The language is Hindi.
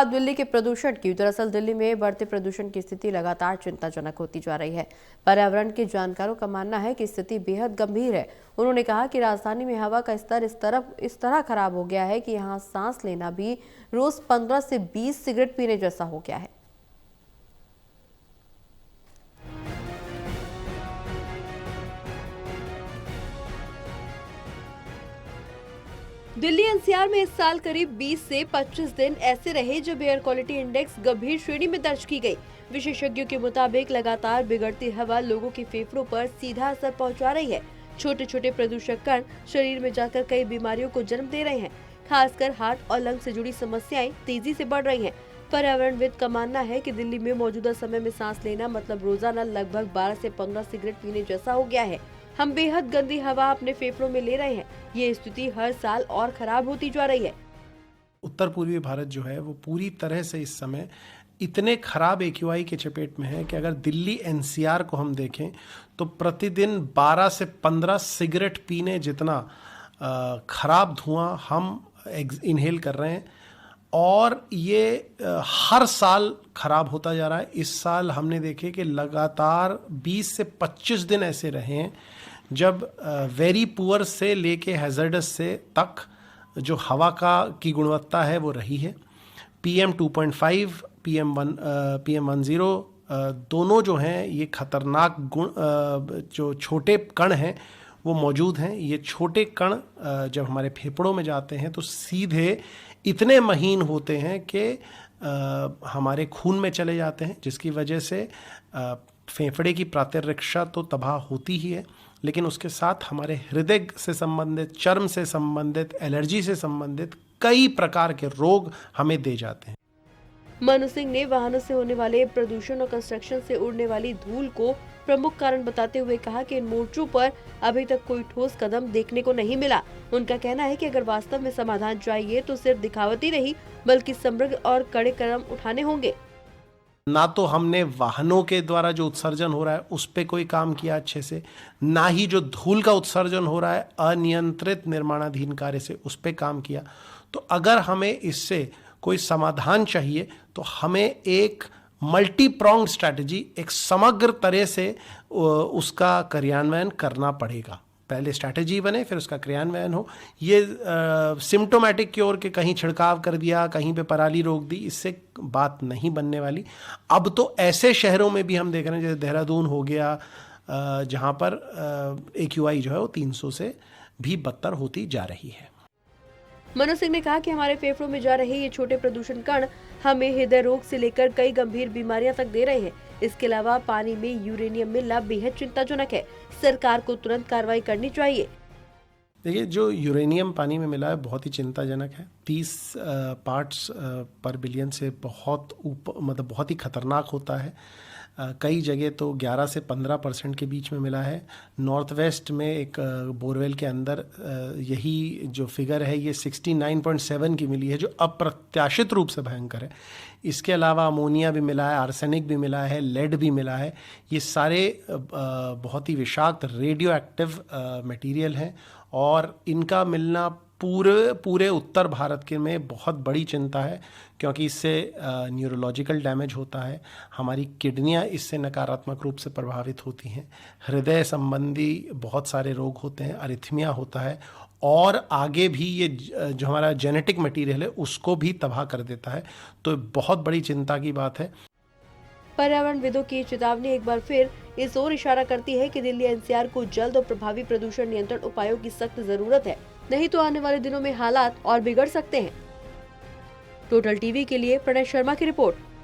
दिल्ली के प्रदूषण की। दरअसल दिल्ली में बढ़ते प्रदूषण की स्थिति लगातार चिंताजनक होती जा रही है। पर्यावरण के जानकारों का मानना है कि स्थिति बेहद गंभीर है। उन्होंने कहा कि राजधानी में हवा का स्तर इस तरह खराब हो गया है कि यहां सांस लेना भी रोज 15 से 20 सिगरेट पीने जैसा हो गया है। दिल्ली एनसीआर में इस साल करीब 20 से 25 दिन ऐसे रहे जब एयर क्वालिटी इंडेक्स गंभीर श्रेणी में दर्ज की गई। विशेषज्ञों के मुताबिक लगातार बिगड़ती हवा लोगों के फेफड़ों पर सीधा असर पहुंचा रही है। छोटे छोटे प्रदूषक कण शरीर में जाकर कई बीमारियों को जन्म दे रहे हैं। खासकर हार्ट और लंग से जुड़ी समस्याएं तेजी से बढ़ रही हैं। पर्यावरणविद का मानना है कि दिल्ली में मौजूदा समय में सांस लेना मतलब रोजाना लगभग 12 से 15 सिगरेट पीने जैसा हो गया है। हम बेहद गंदी हवा अपने फेफड़ों में ले रहे हैं। ये स्थिति हर साल और खराब होती जा रही है। उत्तर पूर्वी भारत जो है वो पूरी तरह से इस समय इतने खराब AQI के चपेट में है कि अगर दिल्ली NCR को हम देखें तो प्रतिदिन 12 से 15 सिगरेट पीने जितना खराब धुआं हम इनहेल कर रहे हैं और ये हर साल खराब होता जा रहा है। इस साल हमने देखे कि लगातार 20 से 25 दिन ऐसे रहे हैं जब वेरी पुअर से लेके हैजर्डस से तक जो हवा की गुणवत्ता है वो रही है। PM 2.5 PM10 दोनों जो हैं ये खतरनाक जो छोटे कण हैं वो मौजूद हैं। ये छोटे कण जब हमारे फेफड़ों में जाते हैं तो सीधे इतने महीन होते हैं कि हमारे खून में चले जाते हैं, जिसकी वजह से फेफड़े की प्रात्यरक्षा तो तबाह होती ही है, लेकिन उसके साथ हमारे हृदय से संबंधित, चर्म से संबंधित, एलर्जी से संबंधित कई प्रकार के रोग हमें दे जाते हैं। मनु सिंह ने वाहनों से होने वाले प्रदूषण और कंस्ट्रक्शन से उड़ने वाली धूल को प्रमुख कारण बताते हुए कहा कि इन मोर्चों पर अभी तक कोई ठोस कदम देखने को नहीं मिला। उनका कहना है कि अगर वास्तव में समाधान चाहिए तो सिर्फ दिखावटी नहीं बल्कि समग्र और कड़े कदम उठाने होंगे। ना तो हमने वाहनों के द्वारा जो उत्सर्जन हो रहा है उस पे कोई काम किया अच्छे से, ना ही जो धूल का उत्सर्जन हो रहा है अनियंत्रित निर्माणाधीन कार्य से उस पे काम किया। तो अगर हमें इससे कोई समाधान चाहिए तो हमें एक मल्टी प्रोंग स्ट्रैटेजी, एक समग्र तरह से उसका क्रियान्वयन करना पड़ेगा। पहले स्ट्रैटेजी बने फिर उसका क्रियान्वयन हो। ये सिम्टोमेटिक क्योर के कहीं छिड़काव कर दिया, कहीं पे पराली रोक दी, इससे बात नहीं बनने वाली। अब तो ऐसे शहरों में भी हम देख रहे हैं जैसे देहरादून हो गया जहाँ पर AQI जो है वो 300 से भी बदतर होती जा रही है। मनु सिंह ने कहा कि हमारे फेफड़ों में जा रहे ये छोटे प्रदूषण कण हमें हृदय रोग से लेकर कई गंभीर बीमारियां तक दे रहे हैं। इसके अलावा पानी में यूरेनियम मिलना बेहद चिंताजनक है। सरकार को तुरंत कार्रवाई करनी चाहिए। देखिए, जो यूरेनियम पानी में मिला है बहुत ही चिंताजनक है। 30 पार्ट्स पर बिलियन से बहुत ऊपर, मतलब बहुत ही खतरनाक होता है। कई जगह तो 11 से 15% के बीच में मिला है। नॉर्थ वेस्ट में एक बोरवेल के अंदर यही जो फिगर है ये 69.7 की मिली है, जो अप्रत्याशित रूप से भयंकर है। इसके अलावा अमोनिया भी मिला है, आर्सेनिक भी मिला है, लेड भी मिला है। ये सारे बहुत ही विषाक्त रेडियो एक्टिव मटेरियल हैं और इनका मिलना पूरे उत्तर भारत के में बहुत बड़ी चिंता है, क्योंकि इससे न्यूरोलॉजिकल डैमेज होता है। हमारी किडनियां इससे नकारात्मक रूप से प्रभावित होती हैं। हृदय संबंधी बहुत सारे रोग होते हैं, अरिथमिया होता है और आगे भी ये जो हमारा जेनेटिक मटेरियल है उसको भी तबाह कर देता है। तो बहुत बड़ी चिंता की बात है। पर्यावरणविदों की चेतावनी एक बार फिर इस ओर इशारा करती है कि दिल्ली NCR को जल्द और प्रभावी प्रदूषण नियंत्रण उपायों की सख्त जरूरत है, नहीं तो आने वाले दिनों में हालात और बिगड़ सकते हैं। टोटल टीवी के लिए प्रणय शर्मा की रिपोर्ट।